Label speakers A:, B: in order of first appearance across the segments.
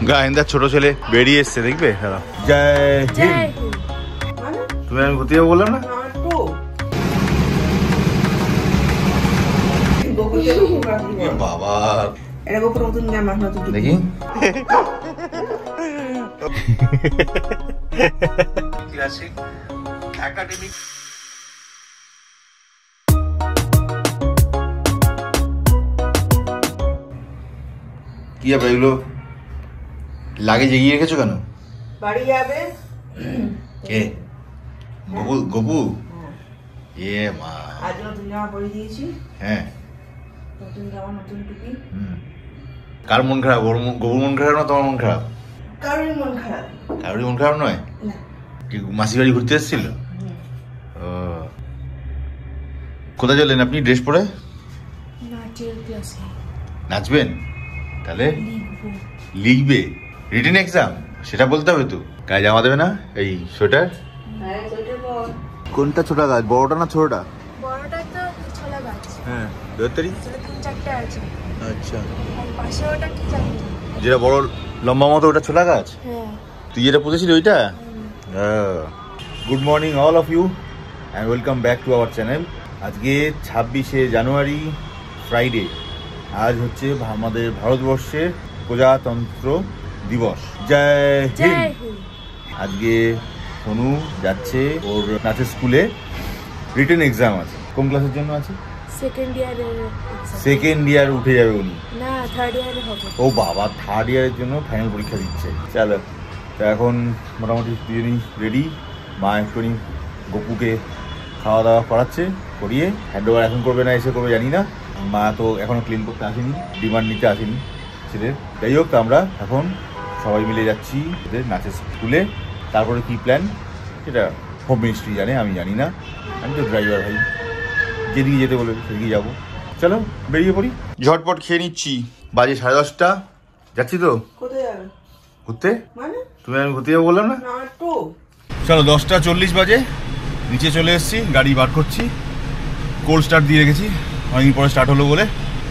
A: গায়েন্দার ছোট ছেলে বেরিয়ে এসছে, দেখবে? জয় হিন্দ। তুমি আমি ঘুরতে যাবো বললাম না? বাবা দেখি একাডেমিক কি হবে এগুলো? লাগেজ এগিয়ে রেখেছো কেন?
B: বাড়ি যাবে
A: কে? গপু? গপু? এ মা,
B: আজ নতুন জামা পরে দিয়েছি।
A: হ্যাঁ,
B: নতুন জামা, নতুন টুপি।
A: কার মন খারাপ? গপুর মন খারাপ না তোমার মন খারাপ?
B: কারোরই মন খারাপ।
A: কারোরই মন খারাপ নয়?
B: না।
A: কি মাসি বাড়ি ঘুরতে এসেছিল? ও, কোথায় চলেন আপনি ড্রেস পরে?
B: নাচের ক্লাসে।
A: নাচবেন? তাহলে লিখবে? Written exam? সেটা বলতে হবে তো। গায়ে জামা দেবে না? এই সোয়েটার?
B: হ্যাঁ, সোয়েটার পর।
A: কোনটা ছোটা গাছ, বড়টা না ছোটটা?
C: বড়টা তো ছোলা গাছ।
A: হ্যাঁ, 2 তারিখ।
C: ছোলা 3-4টে আছে।
A: আচ্ছা,
C: আর পাশে ওটা কি জানি?
A: যেটা বড় লম্বা মতো ওটা ছোলা গাছ?
C: হ্যাঁ।
A: তুই যেটা পুঁতেছিলি ওইটা? Good morning all of you and welcome back to our channel. আজকে 26শে জানুয়ারি, ফ্রাইডে। আজ হচ্ছে আমাদের ভারতবর্ষের প্রজাতন্ত্র দিবস। জয় হিন্দ। আজকে সোনু যাচ্ছে ওর নাচের স্কুলে, রিটেন এক্সাম আছে। কোন ক্লাসের জন্য আছে?
C: সেকেন্ড ইয়ারে।
A: সেকেন্ড ইয়ার উঠে যাবে উনি।
C: না, থার্ড ইয়ারে হবে।
A: ও বাবা, থার্ড ইয়ারের জন্য ফাইনাল পরীক্ষা দিচ্ছে। চলো, তো এখন মোটামুটি দুজনই রেডি। মা একটুখানি গপুকে খাওয়া দাওয়া করাচ্ছে, করিয়ে হ্যান্ড ওভার এখন করবে না এসে করবে জানি না। মা তো এখনও ক্লিন করতে আসেনি, ডিমান্ড নিতে আসেনি ছেলের। যাই হোক, আমরা এখন সবাই মিলে যাচ্ছি ওদের নাচের স্কুলে। তারপরে কি প্ল্যান সেটা হোম মিনিস্ট্রি জানে, আমি জানি না। আমি তো ড্রাইভার ভাই, যেদিকে যেতে বলবে সেদিকে যাবো। চলো বেরিয়ে পড়ি। ঝটপট খেয়ে নিচ্ছি, বাজে 10:30। যাচ্ছি তো।
B: কোথায় যাবে?
A: ঘুরতে।
B: মানে
A: তুমি আমি ঘুরতে যাবো বললাম না?
B: না তো।
A: চলো, 10:40 বাজে। নিচে চলে এসেছি, গাড়ি বার করছি। কোল্ড স্টার্ট দিয়ে রেখেছি, অনেকদিন পরে স্টার্ট হলো বলে।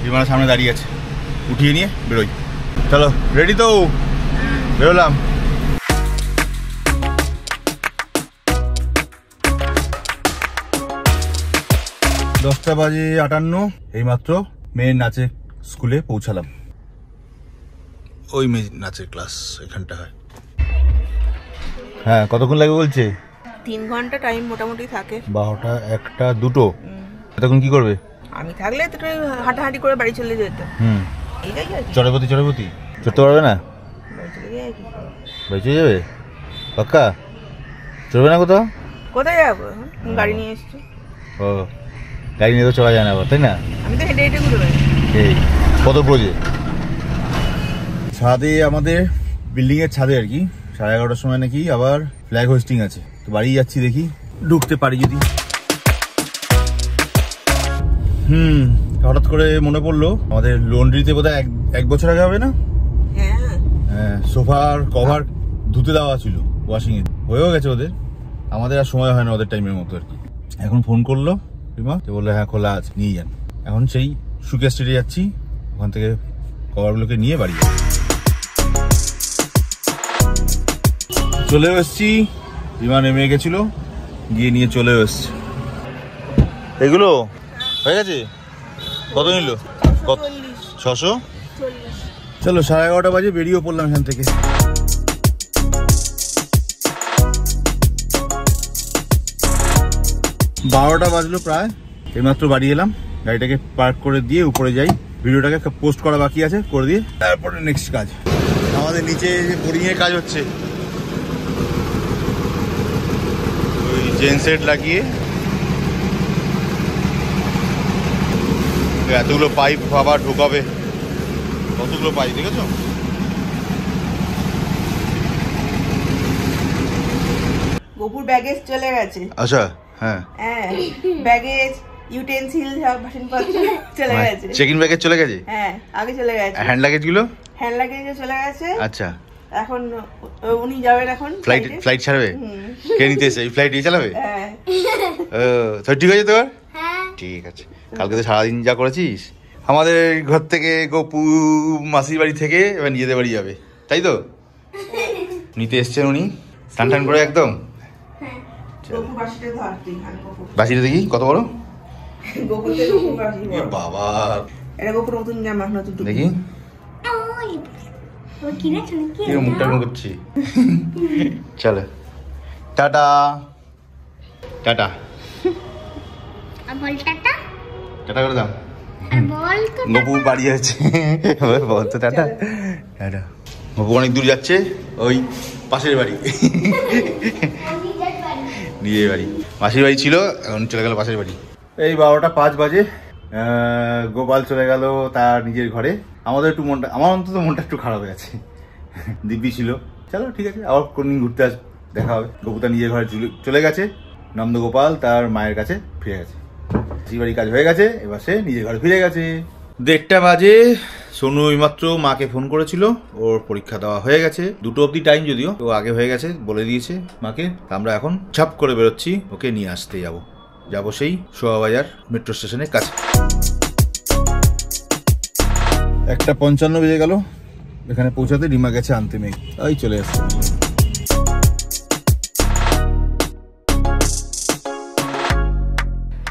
A: বিমানের সামনে দাঁড়িয়ে আছে, উঠিয়ে নিয়ে বেরোই। চলো, রেডি তো? বেরোলাম। দশটা বাজে 58, এইমাত্র মেয়ের নাচের স্কুলে পৌঁছালাম। ওই মেয়ে নাচের ক্লাস এখানটা হয়। হ্যাঁ, কতক্ষণ লাগে বলছে?
B: 3 ঘন্টা টাইম মোটামুটি থাকে।
A: 12টা, 1টা, 2টো। তখন কি করবে?
B: আমি থাকলে তো হাঁটাহাঁটি করে বাড়ি চলে যেত। এইটাই আর কি।
A: চড়াপতি চড়তে পারবে না?
B: বাড়ি চলে যাই আর কি।
A: বাড়ি চলে যাবে পাক্কা? চড়বে না কোথাও?
B: কোথায় যাবো? গাড়ি নিয়ে এসছি।
A: ও, গাড়ি নিয়ে তো চলা যায় না আবার, তাই না?
B: আমি তো হেঁটে হেঁটে ঘুরে বেড়াই।
A: এই কত প্রজে ছাদে, আমাদের বিল্ডিং এর ছাদে আর কি 11:30টার সময় নাকি আবার ফ্ল্যাগ হোস্টিং আছে। তো বাড়ি যাচ্ছি, দেখি ঢুকতে পারি যদি। হঠাৎ করে মনে পড়লো আমাদের লন্ড্রিতে বোধহয় 1 বছর আগে হবে না? হ্যাঁ, সোফার কভার ধুতে দেওয়া ছিল ওয়াশিং এ, হয়েও গেছে ওদের। আমাদের আর সময় হয় না ওদের টাইমের মতো আর কি। এখন ফোন করলো রিমা, বললো হ্যাঁ খোলা আছে, নিয়ে যান। এখন সেই সুকে স্ট্রিটে যাচ্ছি, ওখান থেকে কভারগুলোকে নিয়ে বাড়ি চলেও এসছি। রিমা নেমে গেছিল, গিয়ে নিয়ে চলেও এসছি। এগুলো হয়ে গেছে? কত নিল? 600। চলো, 11:30 বাজে বেরিয়ে পড়লাম এখান থেকে। বারোটা বাজলো প্রায়, এইমাত্র বাড়ি এলাম। গাড়িটাকে পার্ক করে দিয়ে উপরে যাই, ভিডিওটাকে পোস্ট করা বাকি আছে, করে দিয়ে তারপরে নেক্সট কাজ। আমাদের নিচে যে বোরিং এর কাজ হচ্ছে, ওই জেনসেট লাগিয়ে এতগুলো পাইপ আবার ঢোকাবে। কতগুলো পাইপ দেখেছো?
B: গপুর ব্যাগেজ চলে গেছে।
A: আচ্ছা, হ্যাঁ,
B: ব্যাগেজ, ইউটেনসিল, বাসনপত্র চলে গেছে।
A: চেক ইন ব্যাগেজ চলে গেছে?
B: হ্যাঁ, আগে চলে গেছে।
A: হ্যান্ড লাগেজ গুলো?
B: হ্যান্ড লাগেজ চলে গেছে।
A: আচ্ছা,
B: এখন উনি যাবেন এখন
A: ফ্লাইট ছাড়বে? কে নিতে এসে? এই ফ্লাইট এই চালাবে?
B: হ্যাঁ।
A: তো ঠিক আছে তোর? ঠিক আছে। কালকে তো সারাদিন যা করেছিস। আমাদের ঘর থেকে গপু মাসির বাড়ি থেকে এবার নিজেদের বাড়ি যাবে, তাই তো নিতে এসছেন উনি স্নান টান করে একদম। বাসিটা দেখি কত বড় বাবা, দেখি মুখটা করছি। চলো টাটা টাটা টাটা করে দাও। গপু বাড়ি আছে, বল তো টাটা টাটা। গপু অনেক দূর যাচ্ছে, ওই পাশের বাড়ি নিজের বাড়ি, মাসির বাড়ি ছিল এখন চলে গেল পাশের বাড়ি। এই 12টা 5 বাজে গোপাল চলে গেল তার নিজের ঘরে। আমাদের একটু মনটা, আমার অন্তত মনটা একটু খারাপ হয়ে আছে। দিব্যি ছিল, চলো ঠিক আছে আবার কোনদিন ঘুরতে আসবো, দেখা হবে। গপু তার নিজের ঘরে চলে গেছে, নন্দগোপাল তার মায়ের কাছে ফিরে গেছে। মাসির বাড়ির কাজ হয়ে গেছে, এবার সে নিজের ঘরে ফিরে গেছে। 1:30 বাজে সোনু এইমাত্র মাকে ফোন করেছিল, ওর পরীক্ষা দেওয়া হয়ে গেছে। 2টো অবধি টাইম, যদিও তো আগে হয়ে গেছে বলে দিয়েছে মাকে। আমরা এখন ঝাপ করে বেরোচ্ছি, ওকে নিয়ে আসতে যাবো সেই শোভাবাজার মেট্রো স্টেশনের কাছে। 1:55 বেজে গেল, এখানে পৌঁছাতে রিমা গেছে আনতে মেয়ে, ওই চলে আসছে।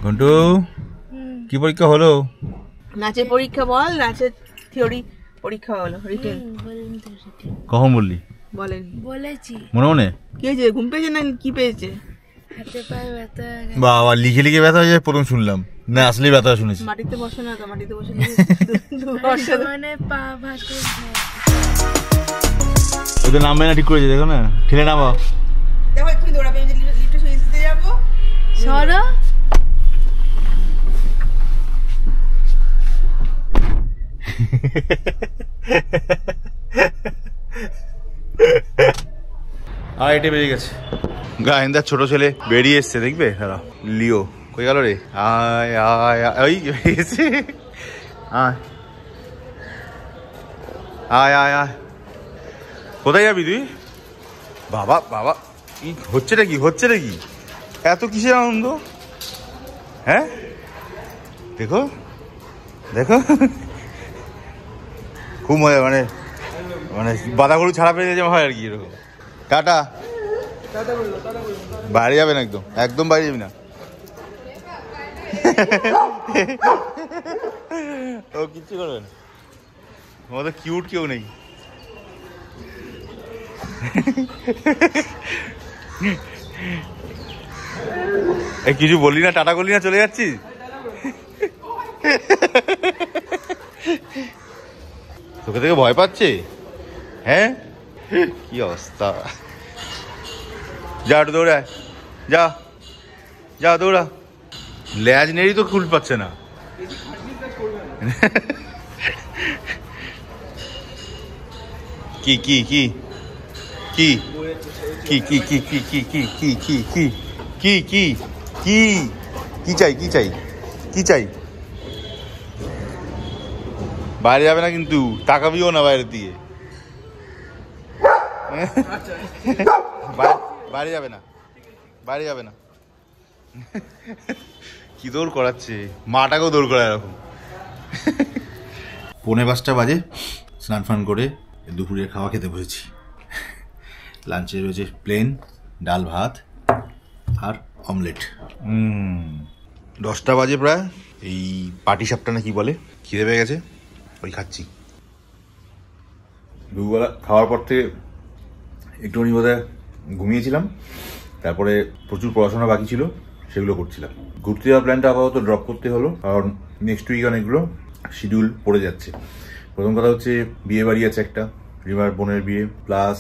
A: ঘন্টু কি পরীক্ষা হলো?
B: নাচের পরীক্ষা বল, নাচের থিওরি পরীক্ষা হলো, রিটেন।
A: কখন বললি?
B: বলেন
C: বলেছি।
A: মনে
B: কি হয়েছে, ঘুম পেয়েছে না কি পেয়েছে?
C: হাতে পায়ে ব্যথা।
A: বাবা, লিখে লিখে ব্যথা হয়ে যায় প্রথম শুনলাম, না আসলে ব্যথা শুনেছি।
B: মাটিতে বসে না তো, মাটিতে বসে
C: মানে পা ভাঁজ করে
A: ওই তো নামবে না ঠিক করেছে, দেখো না, ঠেলে নামাও।
B: দেখো এক্ষুনি দৌড়াবে, লিফটে শুয়ে দিতে যাবো।
C: সরো।
A: আর এটা বেরিয়ে গেছে। গায়েন্দার ছোট ছেলে বেরিয়ে এসছে, দেখবে লিও কই গেল রে? আয় আয় ওই বেরিয়েছে, আয় আয় আয় আয়। কোথায় যাবি তুই? বাবা বাবা, কি হচ্ছে নাকি, হচ্ছে নাকি এত কিসের আনন্দ? হ্যাঁ দেখো দেখো, খুব মজা, মানে মানে বাঁধাগুলো ছাড়া পেয়ে যাওয়া হয় আর কি এরকম। টাটা, বাইরে যাবে না, একদম একদম বাইরে যাবি না। ও কিচ্ছু করবে না, আমাদের কিউট কেউ নেই। এই কিছু বললি না, টাটা করলি না, চলে যাচ্ছিস? তোকে থেকে ভয় পাচ্ছে? হ্যাঁ কি অবস্থা, যা একটু দৌড়ায়, যা যা দৌড়া। ল্যাজ নেই তো খুল পাচ্ছে না। কি কি কি কি কি কি কি কি কি কি কি কি কি কি কি কি কি চাই, কি চাই, কি চাই? বাইরে যাবে না কিন্তু, তাকাবিও না বাইরের দিকে। বাইরে যাবে না, বাইরে যাবে না। কি দৌড় করাচ্ছে, মাটাকেও দৌড় করা এরকম। 5:45 বাজে, স্নান ফান করে দুপুরের খাওয়া খেতে বসেছি। লাঞ্চে রয়েছে প্লেন ডাল ভাত আর অমলেট। 10টা বাজে প্রায়, এই পাটি সাপটা না কি বলে, খিদে পেয়ে গেছে, ওই খাচ্ছি। দুপুরবেলা খাওয়ার পর থেকে একটুখানি বোধহয় ঘুমিয়েছিলাম, তারপরে প্রচুর পড়াশোনা বাকি ছিল, সেগুলো করছিলাম। ঘুরতে যাওয়ার প্ল্যানটা আপাতত ড্রপ করতে হলো, কারণ নেক্সট উইক অনেকগুলো শিডিউল পড়ে যাচ্ছে। প্রথম কথা হচ্ছে বিয়ে বাড়ি আছে একটা, রিমার বোনের বিয়ে, প্লাস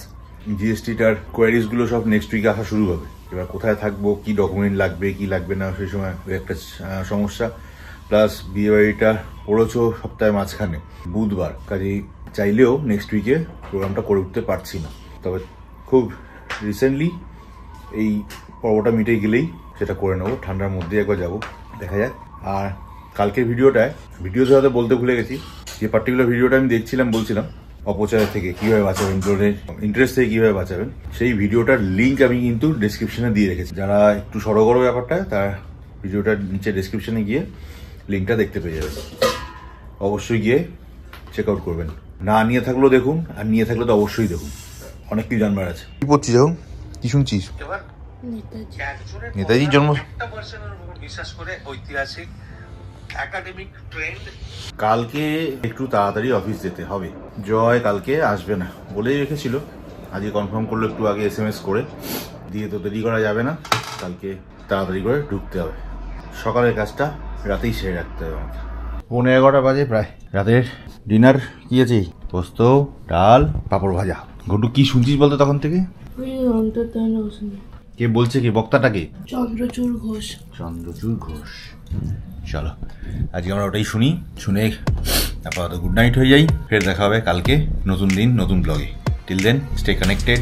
A: জিএসটিটার কোয়ারিজগুলো সব নেক্সট উইকে আসা শুরু হবে। এবার কোথায় থাকবো, কি ডকুমেন্ট লাগবে কি লাগবে না, সেই সময় একটা সমস্যা। প্লাস বিয়ে বাড়িটা পড়েছ সপ্তাহের মাঝখানে বুধবার, কাজেই চাইলেও নেক্সট উইকে প্রোগ্রামটা করে উঠতে পারছি না। তবে খুব রিসেন্টলি এই পর্বটা মিটে গেলেই সেটা করে নেবো, ঠান্ডার মধ্যে একবার যাবো, দেখা যাক। আর কালকের ভিডিওতে হয়তো বলতে ভুলে গেছি, যে পার্টিকুলার ভিডিওটা আমি দেখছিলাম, বলছিলাম অপচয় থেকে কিভাবে বাঁচাবেন, ইন্টারেস্ট থেকে কিভাবে বাঁচাবেন, সেই ভিডিওটার লিঙ্ক আমি কিন্তু ডেসক্রিপশনে দিয়ে রেখেছি। যারা একটু সড়গড় ব্যাপারটা, তার ভিডিওটার নিচে ডেসক্রিপশনে গিয়ে লিঙ্কটা দেখতে পেয়ে যাবেন, অবশ্যই গিয়ে চেক আউট করবেন। না নিয়ে থাকলেও দেখুন, আর নিয়ে থাকলে তো অবশ্যই দেখুন, অনেক কিছু জানবার আছে। কি পড়ছিস এখন, কি শুনছিস? নেতাজির জন্ম বিশ্বাস করে ঐতিহাসিক একাডেমিক ট্রেন্ড। কালকে একটু তাড়াতাড়ি অফিস যেতে হবে। জয় কালকে আসবে না বলেই রেখেছিল, আজকে কনফার্ম করলো একটু আগে SMS করে দিয়ে। তো দেরি করা যাবে না, কালকে তাড়াতাড়ি করে ঢুকতে হবে। সকালের কাজটা রাতেই সেরে রাখতে হবে আমাকে। 11:30 বাজে প্রায়। রাতের ডিনার কি আছে? পোস্ত, ডাল, পাঁপড় ভাজা। ঘটু কি শুনছিস বলতো তখন থেকে? কে বলছে, কি বক্তাটাকে?
C: চন্দ্রচূড় ঘোষ।
A: চন্দ্রচূড় ঘোষ। চলো আজকে আমরা ওটাই শুনি, শুনে আপাতত গুড নাইট হয়ে যাই। ফের দেখা হবে কালকে নতুন দিন নতুন ব্লগে। Till then stay connected.